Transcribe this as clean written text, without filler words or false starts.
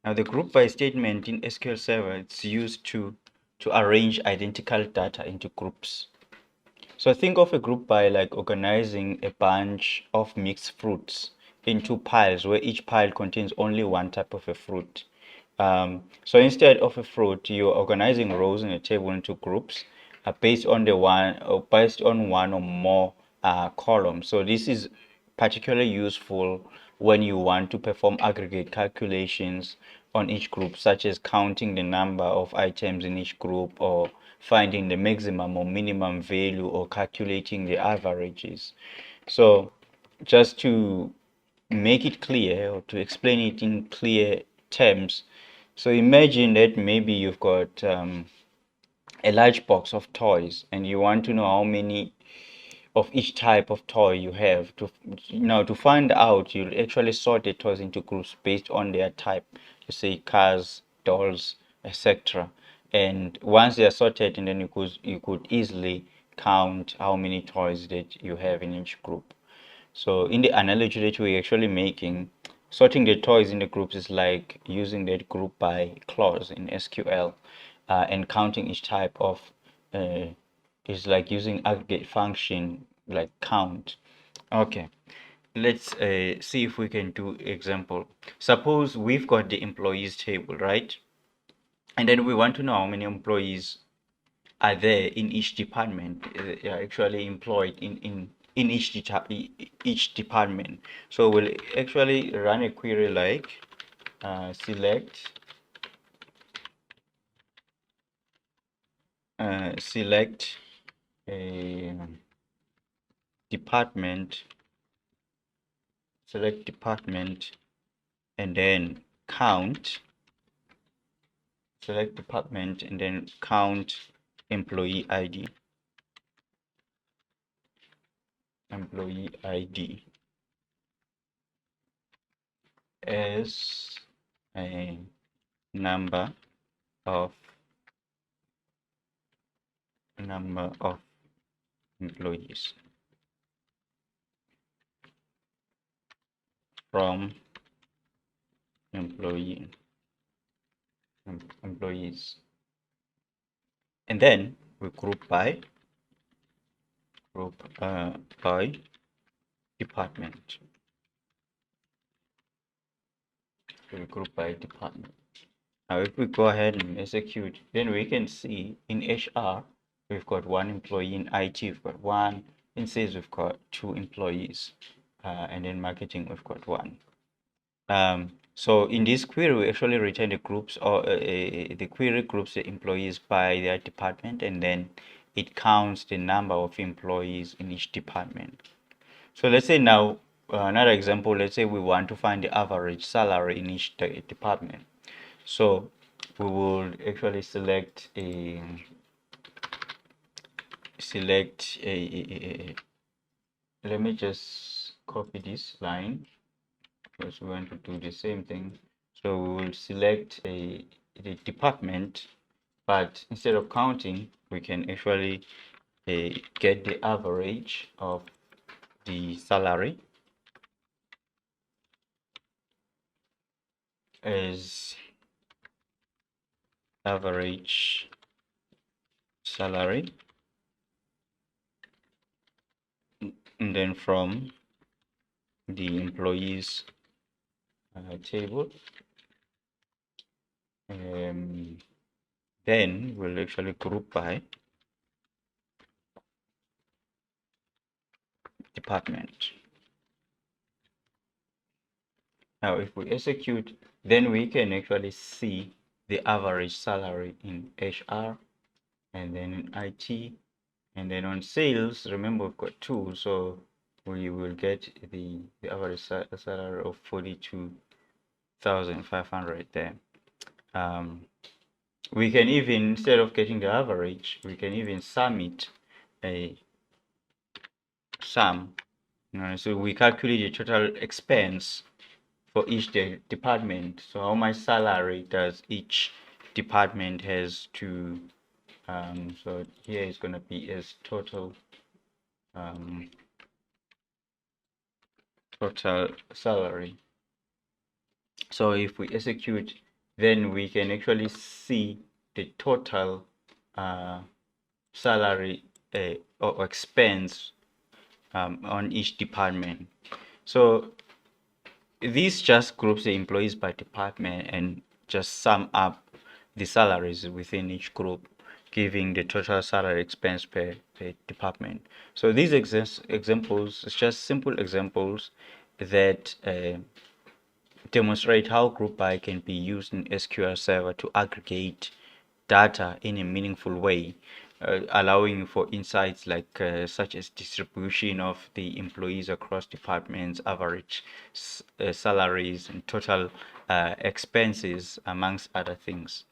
Now, the group by statement in SQL Server, it's used to arrange identical data into groups. So think of a group by like organizing a bunch of mixed fruits into piles where each pile contains only one type of a fruit. So instead of a fruit, you're organizing rows in a table into groups based on one or more columns. So this is particularly useful when you want to perform aggregate calculations on each group, such as counting the number of items in each group, or finding the maximum or minimum value, or calculating the averages. So just to make it clear, or to explain it in clear terms, so imagine that maybe you've got a large box of toys and you want to know how many of each type of toy you have. To find out, you'll actually sort the toys into groups based on their type. You say cars, dolls, etc. And once they are sorted, and then you could easily count how many toys that you have in each group. So in the analogy that we're actually making, sorting the toys in the groups is like using that group by clause in SQL, and counting each type of uh, is like using aggregate function like count. Okay, let's see if we can do example. Suppose we've got the employees table, right? And then we want to know how many employees are there in each department, are actually employed in each department. So we'll actually run a query like select a department, select department, and then count, select department, and then count employee ID, employee ID as a number of employees from employees, and then we group by department. We group by department. Now if we go ahead and execute, then we can see in HR we've got one employee, in IT we've got one, in sales we've got two employees, and in marketing we've got one. So in this query, we actually return the groups, or the query groups the employees by their department, and then it counts the number of employees in each department. So let's say now, another example, let's say we want to find the average salary in each department. So we will actually select a let me just copy this line, because we want to do the same thing. So we will select the department, but instead of counting, we can actually get the average of the salary as average salary, and then from the employees table, then we'll actually group by department. Now if we execute, then we can actually see the average salary in HR, and then in IT, and then on sales. Remember, we've got two, so we will get the average salary of 42,500 there. We can even, instead of getting the average, we can even sum it, a sum. So we calculate the total expense for each department. So how much salary does each department has to, so here is going to be as total total salary. So if we execute, then we can actually see the total salary or expense on each department. So this just groups the employees by department and just sum up the salaries within each group, giving the total salary expense per department. So these examples, it's just simple examples that demonstrate how group by can be used in SQL Server to aggregate data in a meaningful way, allowing for insights like such as distribution of the employees across departments, average salaries, and total expenses, amongst other things.